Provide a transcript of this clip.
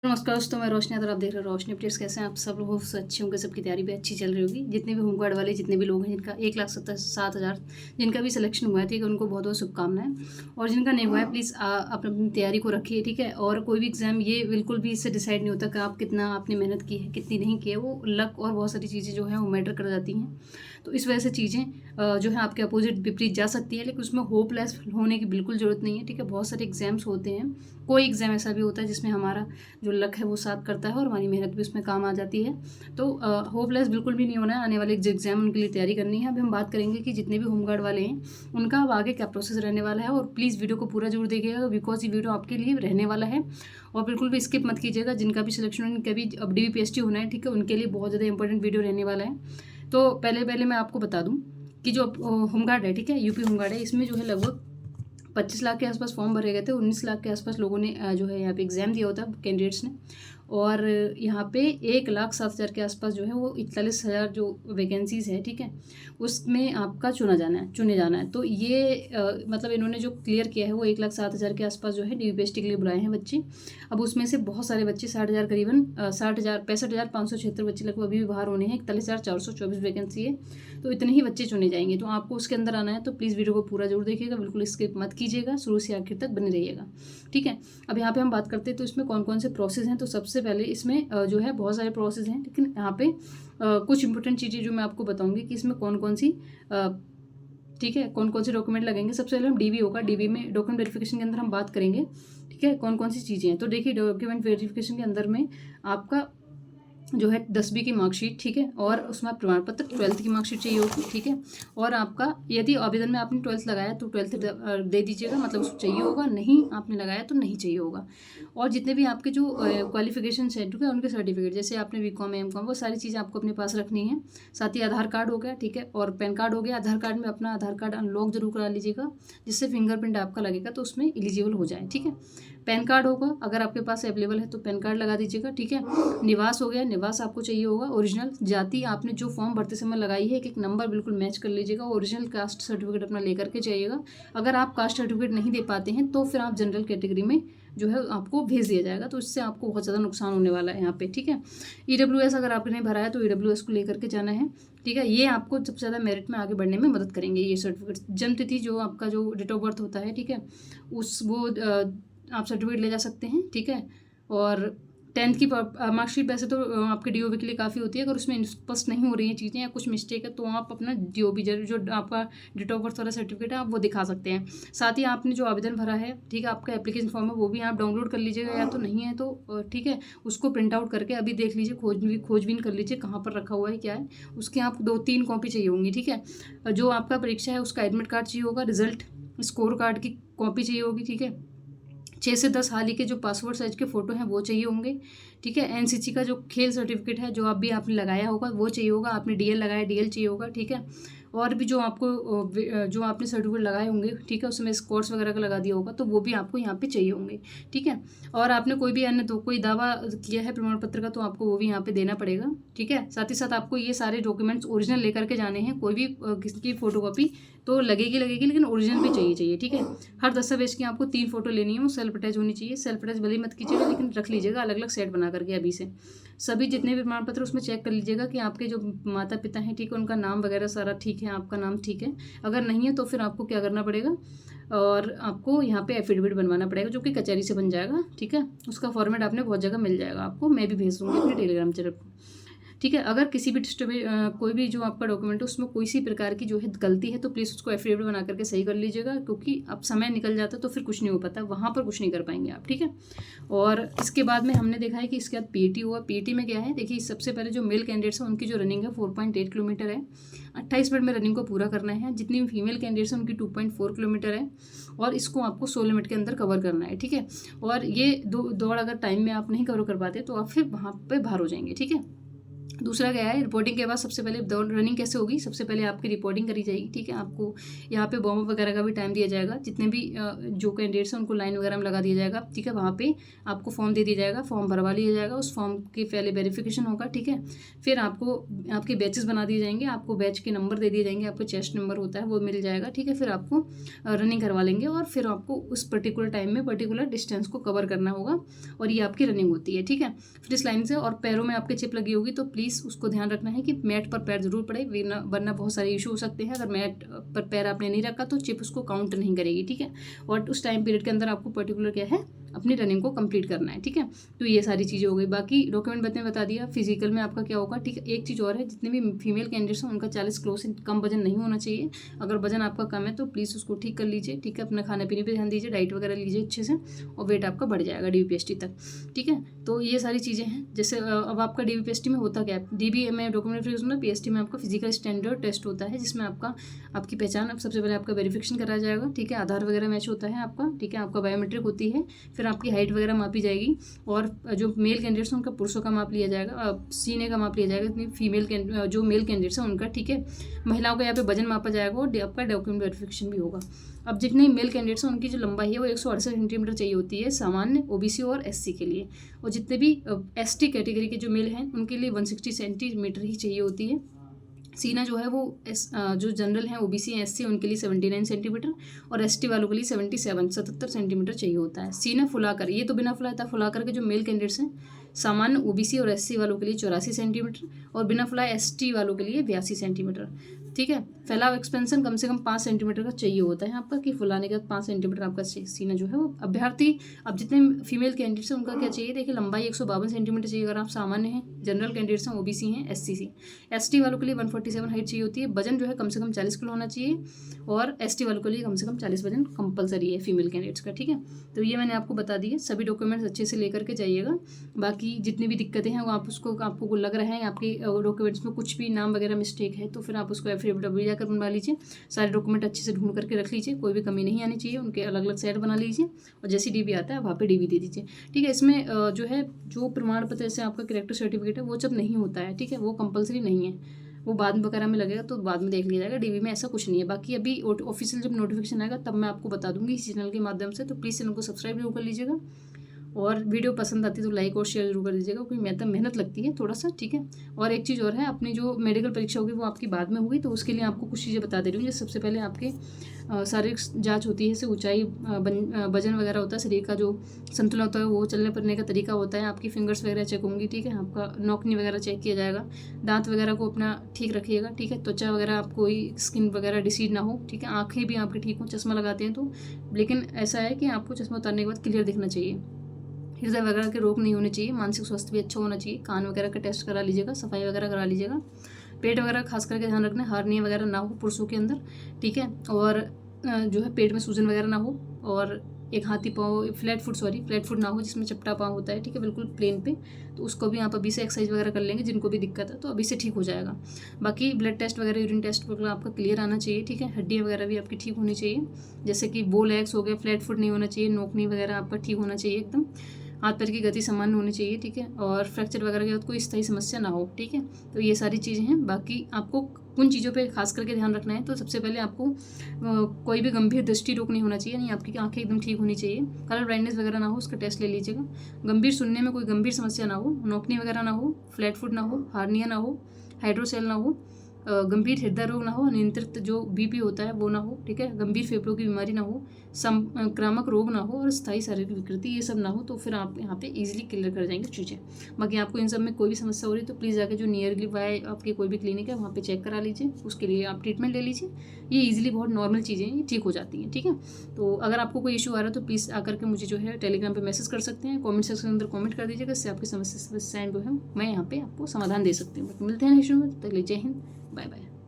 नमस्कार दोस्तों, मैं रोशनी अगर आप देख रहे हो रोशनी अपडेट्स। कैसे हैं आप सब लोग? अच्छे होंगे, सबकी तैयारी भी अच्छी चल रही होगी। जितने भी होमगार्ड वाले जितने भी लोग हैं जिनका 1,07,000 जिनका भी सिलेक्शन हुआ है, ठीक है, उनको बहुत बहुत शुभकामनाएं। और जिनका नहीं हुआ है प्लीज़ अपनी अपनी तैयारी को रखिए, ठीक है। और कोई भी एग्जाम ये बिल्कुल भी इससे डिसाइड नहीं होता कि आप कितना आपने मेहनत की है कितनी नहीं की है। वो लक और बहुत सारी चीज़ें जो है वो मैटर कर जाती हैं। तो इस वजह से चीज़ें जो है आपके अपोजिट विपरीत जा सकती है, लेकिन उसमें होपलेस होने की बिल्कुल ज़रूरत नहीं है, ठीक है। बहुत सारे एग्जाम्स होते हैं, कोई एग्ज़ाम ऐसा भी होता है जिसमें हमारा जो लक है वो साथ करता है और हमारी मेहनत भी उसमें काम आ जाती है। तो होपलेस बिल्कुल भी नहीं होना है। आने वाले जो एग्ज़ाम उनके लिए तैयारी करनी है। अभी हम बात करेंगे कि जितने भी होमगार्ड वाले हैं उनका अब आगे क्या प्रोसेस रहने वाला है। और प्लीज़ वीडियो को पूरा जरूर देखिएगा, बिकॉज ये वीडियो आपके लिए रहने वाला है। और बिल्कुल भी स्किप मत कीजिएगा। जिनका भी सिलेक्शन उनका भी अब DVPST होना है, ठीक है, उनके लिए बहुत ज़्यादा इंपॉर्टेंट वीडियो रहने वाला है। तो पहले पहले मैं आपको बता दूँ कि जो होमगार्ड है, ठीक है, यूपी होमगार्ड है, इसमें जो है लगभग 25 लाख के आसपास फॉर्म भरे गए थे। 19 लाख के आसपास लोगों ने जो है यहाँ पे एग्ज़ाम दिया होता है कैंडिडेट्स ने। और यहाँ पे 1,07,000 के आसपास जो है वो 41,000 जो वैकेंसीज़ है, ठीक है, उसमें आपका चुने जाना है। तो ये मतलब इन्होंने जो क्लियर किया है वो 1,07,000 के आसपास जो है DVPST के लिए बुलाए हैं बच्चे। अब उसमें से बहुत सारे बच्चे 60,000 करीबन 65,576 बच्चे लगभग अभी भी बाहर होने हैं। 41,424 वैकेंसी है, तो इतने ही बच्चे चुने जाएंगे। तो आपको उसके अंदर आना है तो प्लीज़ वीडियो को पूरा जरूर देखिएगा, बिल्कुल स्किप मत कीजिएगा, शुरू से आखिर तक बने रहिएगा, ठीक है। अब यहाँ पे हम बात करते हैं तो इसमें कौन कौन से प्रोसेस हैं। तो सबसे पहले इसमें जो है बहुत सारे प्रोसेस हैं, लेकिन यहाँ पे कुछ इंपॉर्टेंट चीज़ें जो मैं आपको बताऊंगी कि इसमें कौन कौन सी ठीक है, कौन कौन से डॉक्यूमेंट लगेंगे। सबसे पहले हम DV होगा, DV में डॉक्यूमेंट वेरिफिकेशन के अंदर हम बात करेंगे, ठीक है, कौन कौन सी चीज़ें हैं। तो देखिए, डॉक्यूमेंट वेरिफिकेशन के अंदर में आपका जो है 10वीं की मार्कशीट, ठीक है, और उसमें प्रमाण पत्र 12th की मार्कशीट चाहिए होगी, ठीक है। और आपका यदि आवेदन में आपने 12th लगाया तो 12th दे दीजिएगा, मतलब उसको चाहिए होगा। नहीं आपने लगाया तो नहीं चाहिए होगा। और जितने भी आपके जो क्वालिफिकेशन है, ठीक है, उनके सर्टिफिकेट, जैसे आपने BCom M.Com, वो सारी चीज़ें आपको अपने पास रखनी है। साथ ही आधार कार्ड हो गया, ठीक है, और पैन कार्ड हो गया। आधार कार्ड में अपना आधार कार्ड अनलॉक जरूर करा लीजिएगा, जिससे फिंगरप्रिंट आपका लगेगा तो उसमें एलिजिबल हो जाए, ठीक है। पैन कार्ड होगा, अगर आपके पास अवेलेबल है तो पैन कार्ड लगा दीजिएगा, ठीक है। निवास हो गया, निवास आपको चाहिए होगा ओरिजिनल। जाति आपने जो फॉर्म भरते समय लगाई है, एक एक नंबर बिल्कुल मैच कर लीजिएगा। ओरिजिनल कास्ट सर्टिफिकेट अपना लेकर के जाइएगा। अगर आप कास्ट सर्टिफिकेट नहीं दे पाते हैं तो फिर आप जनरल कैटेगरी में जो है आपको भेज दिया जाएगा, तो इससे आपको बहुत ज़्यादा नुकसान होने वाला है यहाँ पे, ठीक है। EWS अगर आपने भरा है तो EWS को लेकर के जाना है, ठीक है। ये आपको सबसे ज़्यादा मेरिट में आगे बढ़ने में मदद करेंगे ये सर्टिफिकेट। जन्म तिथि जो आपका जो डेट ऑफ बर्थ होता है, ठीक है, उस वो आप सर्टिफिकेट ले जा सकते हैं, ठीक है। और 10th की मार्कशीट वैसे तो आपके DOB के लिए काफ़ी होती है। अगर उसमें स्पष्ट नहीं हो रही हैं चीज़ें या कुछ मिस्टेक है तो आप अपना DOB जो आपका डेट ऑफ बर्थ वाला सर्टिफिकेट है आप वो दिखा सकते हैं। साथ ही आपने जो आवेदन भरा है, ठीक है, आपका एप्लीकेशन फॉर्म है, वो भी आप डाउनलोड कर लीजिएगा, या तो नहीं है तो ठीक है, उसको प्रिंट आउट करके अभी देख लीजिए, खोजबीन कर लीजिए कहाँ पर रखा हुआ है क्या है। उसके आप 2-3 कॉपी चाहिए होंगी, ठीक है। जो आपका परीक्षा है उसका एडमिट कार्ड चाहिए होगा, रिजल्ट स्कोर कार्ड की कॉपी चाहिए होगी, ठीक है। 6 से 10 हाल ही के जो पासपोर्ट साइज के फ़ोटो हैं वो चाहिए होंगे, ठीक है। NCC का जो खेल सर्टिफिकेट है जो अभी आपने लगाया होगा वो चाहिए होगा। आपने DL लगाया, DL चाहिए होगा, ठीक है। और भी जो आपको जो आपने सर्टिफिकेट लगाए होंगे, ठीक है, उसमें स्कोर्स वगैरह का लगा दिया होगा तो वो भी आपको यहाँ पे चाहिए होंगे, ठीक है। और आपने कोई भी अन्य कोई दावा किया है प्रमाण पत्र का तो आपको वो भी यहाँ पे देना पड़ेगा, ठीक है। साथ ही साथ आपको ये सारे डॉक्यूमेंट्स ओरिजिनल लेकर के जाने हैं। कोई भी किसी की फोटोकॉपी तो लगेगी, लेकिन ओरिजिनल भी चाहिए, ठीक है। हर दस्तावेज की आपको 3 फोटो लेनी है, वो सेल्फ अटैच होनी चाहिए। सेल्फ अटैच भले ही मत कीजिएगा, लेकिन रख लीजिएगा अलग अलग सेट बना करके अभी से। सभी जितने भी प्रमाण पत्र उसमें चेक कर लीजिएगा कि आपके जो माता पिता हैं, ठीक है, उनका नाम वगैरह सारा ठीक है, आपका नाम ठीक है। अगर नहीं है तो फिर आपको क्या करना पड़ेगा, और आपको यहाँ पे एफिडेविट बनवाना पड़ेगा जो कि कचहरी से बन जाएगा, ठीक है। उसका फॉर्मेट आपने बहुत जगह मिल जाएगा आपको, मैं भी भेज दूँगी अपने टेलीग्राम चैनल पर, ठीक है। अगर किसी भी कोई भी जो आपका डॉक्यूमेंट है उसमें कोई सी प्रकार की जो है गलती है तो प्लीज़ उसको एफिडेविट बना करके सही कर लीजिएगा, क्योंकि अब समय निकल जाता है तो फिर कुछ नहीं हो पाता, वहाँ पर कुछ नहीं कर पाएंगे आप, ठीक है। और इसके बाद में हमने देखा है कि इसके बाद PAT हुआ। PAT में क्या है, देखिए, सबसे पहले जो मेल कैंडिडेट्स हैं उनकी जो रनिंग है 4.8 किलोमीटर है। 28 मिनट में रनिंग को पूरा करना है। जितनी भी फीमेल कैंडिडेट्स हैं उनकी 2.4 किलोमीटर है, और इसको आपको 16 मिनट के अंदर कवर करना है, ठीक है। और ये दौड़ अगर टाइम में आप नहीं कवर कर पाते तो आप फिर वहाँ पर बाहर हो जाएंगे, ठीक है। दूसरा क्या है, रिपोर्टिंग के बाद सबसे पहले दौड़ रनिंग कैसे होगी, सबसे पहले आपकी रिपोर्टिंग करी जाएगी, ठीक है। आपको यहाँ पे वार्म अप वगैरह का भी टाइम दिया जाएगा, जितने भी जो कैंडिडेट्स हैं उनको लाइन वगैरह में लगा दिया जाएगा, ठीक है। वहाँ पे आपको फॉर्म दे दिया जाएगा, फॉर्म भरवा लिया जाएगा, उस फॉर्म की पहले वेरिफिकेशन होगा, ठीक है। फिर आपको आपके बैचेस बना दिए जाएंगे, आपको बैच के नंबर दे दिए जाएंगे, आपको चेस्ट नंबर होता है वो मिल जाएगा, ठीक है। फिर आपको रनिंग करवा लेंगे और फिर आपको उस पर्टिकुलर टाइम में पर्टिकुलर डिस्टेंस को कवर करना होगा और ये आपकी रनिंग होती है, ठीक है। फिर इस लाइन से और पैरों में आपके चिप लगी होगी, तो प्लीज़ उसको ध्यान रखना है कि मैट पर पैर जरूर पड़े, वरना बहुत सारे इशू हो सकते हैं। अगर मैट पर पैर आपने नहीं रखा तो चिप उसको काउंट नहीं करेगी, ठीक है। और उस टाइम पीरियड के अंदर आपको पर्टिकुलर क्या है, अपनी रनिंग को कंप्लीट करना है, ठीक है। तो ये सारी चीज़ें हो गई। बाकी डॉक्यूमेंट बता दिया। फिजिकल में आपका क्या होगा, ठीक है। एक चीज़ और है, जितने भी फीमेल कैंडिडेट्स हैं उनका 40 किलो से कम वजन नहीं होना चाहिए। अगर वजन आपका कम है तो प्लीज़ उसको ठीक कर लीजिए, ठीक है। अपना खाने पीने पर ध्यान दीजिए, डाइट वगैरह लीजिए अच्छे से, और वेट आपका बढ़ जाएगा DBPST तक, ठीक है। तो ये सारी चीज़ें हैं। जैसे अब आपका DBPST में होता क्या है, DB में डॉक्यूमेंट वेरिफिकेशन, PST में आपका फिजिकल स्टैंडर्ड टेस्ट होता है, जिसमें आपकी पहचान अब सबसे पहले आपका वेरिफिकेशन कराया जाएगा, ठीक है। आधार वगैरह मैच होता है आपका, ठीक है। आपका बायोमेट्रिक होती है, फिर आपकी हाइट वगैरह मापी जाएगी, और जो मेल कैंडिडेट्स हैं उनका पुरुषों का माप लिया जाएगा, सीने का माप लिया जाएगा, इतनी फीमेल जो मेल कैंडिडेट्स हैं उनका, ठीक है। महिलाओं का यहाँ पे वजन मापा जाएगा और आपका डॉक्यूमेंट वेरिफिकेशन भी होगा। अब जितने मेल कैंडिडेट्स हैं उनकी जो लंबाई है वो 168 सेंटीमीटर चाहिए होती है सामान्य, OBC और SC के लिए, और जितने भी ST कैटेगरी के जो मेल हैं उनके लिए 160 सेंटीमीटर ही चाहिए होती है। सीना जो है वो जो जनरल हैं OBC SC उनके लिए 79 सेंटीमीटर, और ST वालों के लिए 77 सेंटीमीटर चाहिए होता है। सीना फुलाकर, ये तो बिना फुलाता, फुलाकर के जो मेल कैंडिडेट्स हैं सामान्य OBC और SC वालों के लिए 84 सेंटीमीटर, और बिना फुलाए ST वालों के लिए 82 सेंटीमीटर, ठीक है। फैलाव एक्सपेंशन कम से कम 5 सेंटीमीटर का चाहिए होता है आपका, कि फुलाने के बाद 5 सेंटीमीटर आपका सीना जो है वो अभ्यर्थी। अब जितने फीमेल कैंडिडेट्स हैं उनका क्या चाहिए, देखिए लंबाई 152 सेंटीमीटर चाहिए अगर आप सामान्य हैं, जनरल कैंडिडेट्स हैं, OBC हैं, SC ST वालों के लिए 147 हाइट चाहिए होती है। वजन जो है कम से कम 40 किलो होना चाहिए, और ST वालों के लिए कम से कम 40 वजन कंपलसरी है फीमेल कैंडिडेट्स का, ठीक है। तो ये मैंने आपको बता दी है। सभी डॉक्यूमेंट्स अच्छे से लेकर के जाइएगा। बाकी जितनी भी दिक्कतें हैं वो आपको लग रहा है आपके डॉक्यूमेंट्स में कुछ भी नाम वगैरह मिस्टेक है, तो फिर आप उसको एफिडेविट जाकर बनवा लीजिए। सारे डॉक्यूमेंट अच्छे से ढूंढ करके रख लीजिए, कोई भी कमी नहीं आनी चाहिए, उनके अलग अलग सेट बना लीजिए, और जैसी DB आता है वहाँ पे DB दे दीजिए, ठीक है। इसमें जो है जो प्रमाण पत्र जैसे आपका कैरेक्टर सर्टिफिकेट है वो जब नहीं होता है, ठीक है, वो कंपलसरी नहीं है, वो बाद में वगैरह में लगेगा तो बाद में देख लिया जाएगा। DB में ऐसा कुछ नहीं है। बाकी अभी ऑफिशियल जब नोटिफिकेशन आएगा तब मैं आपको बता दूंगी इस चैनल के माध्यम से, तो प्लीज़ चैनल को सब्सक्राइब जरूर कर लीजिएगा, और वीडियो पसंद आती है तो लाइक और शेयर जरूर कर दीजिएगा, क्योंकि मेहनत लगती है थोड़ा सा, ठीक है। और एक चीज़ और है, अपनी जो मेडिकल परीक्षा होगी वो आपकी बाद में होगी, तो उसके लिए आपको कुछ चीज़ें बता दे रही हूँ। जैसे सबसे पहले आपके शारीरिक जांच होती है, जैसे ऊंचाई, वजन वगैरह होता है, शरीर का जो संतुलन होता है, वो चलने फिरने का तरीका होता है, आपकी फिंगर्स वगैरह चेक होंगी, ठीक है। आपका नौकनी वगैरह चेक किया जाएगा, दांत वगैरह को अपना ठीक रखिएगा, ठीक है। त्वचा वगैरह आप कोई स्किन वगैरह डिसीज ना हो, ठीक है। आँखें भी आपकी ठीक हो, चश्मा लगाते हैं तो, लेकिन ऐसा है कि आपको चश्मा उतारने के बाद क्लियर दिखना चाहिए। हृदय वगैरह के रोग नहीं होने चाहिए, मानसिक स्वास्थ्य भी अच्छा होना चाहिए, कान वगैरह का टेस्ट करा लीजिएगा, सफाई वगैरह करा लीजिएगा, पेट वगैरह खास करके ध्यान रखना, हार्निया वगैरह ना हो पुरुषों के अंदर, ठीक है। और जो है पेट में सूजन वगैरह ना हो, और एक हाथी पाँव फ्लैट फुट ना हो, जिसमें चपटा पाँव होता है, ठीक है, बिल्कुल प्लेन पे, तो उसको भी आप अभी से एक्सरसाइज वगैरह कर लेंगे, जिनको भी दिक्कत है तो अभी से ठीक हो जाएगा। बाकी ब्लड टेस्ट वगैरह, यूरिन टेस्ट वगैरह आपका क्लियर आना चाहिए, ठीक है। हड्डियाँ वगैरह भी आपकी ठीक होनी चाहिए, जैसे कि बोल एग्स हो गया, फ्लैट फुट नहीं होना चाहिए, नोकनी वगैरह आपका ठीक होना चाहिए एकदम, हाथ पैर की गति सामान्य होनी चाहिए, ठीक है। और फ्रैक्चर वगैरह के बाद कोई स्थायी समस्या ना हो, ठीक है। तो ये सारी चीज़ें हैं। बाकी आपको उन चीज़ों पे खास करके ध्यान रखना है, तो सबसे पहले आपको कोई भी गंभीर दृष्टि रोग नहीं होना चाहिए, नहीं, आपकी आंखें एकदम ठीक होनी चाहिए, कलर ब्लाइंडनेस वगैरह ना हो, उसका टेस्ट ले लीजिएगा। गंभीर सुनने में कोई गंभीर समस्या ना हो, नोकनी वगैरह ना हो, फ्लैट फुट ना हो, हार्निया ना हो, हाइड्रोसेल ना हो, गंभीर हृदय रोग ना हो, नियंत्रित जो BP होता है वो ना हो, ठीक है। गंभीर फेफड़ों की बीमारी ना हो, संक्रामक रोग ना हो, और स्थायी शारीरिक विकृति ये सब ना हो, तो फिर आप यहाँ पे इजीली क्लियर कर जाएंगे चीज़ें। बाकी आपको इन सब में कोई भी समस्या हो रही है तो प्लीज़ जाकर जो नियरली बाय आपके कोई भी क्लिनिक है वहाँ पे चेक करा लीजिए, उसके लिए आप ट्रीटमेंट ले लीजिए। ये ईजिली बहुत नॉर्मल चीज़ें हैं, ये ठीक हो जाती हैं, ठीक है। तो अगर आपको कोई इशू आ रहा है तो प्लीज़ आकर के मुझे जो है टेलीग्राम पर मैसेज कर सकते हैं, कॉमेंट सेक्शन के अंदर कॉमेंट कर दीजिएगा, इससे आपकी समस्याएं जो है मैं यहाँ पे आपको समाधान दे सकती हूँ। मिलते हैं इशू में, तब तक जय हिंद, बाय बाय।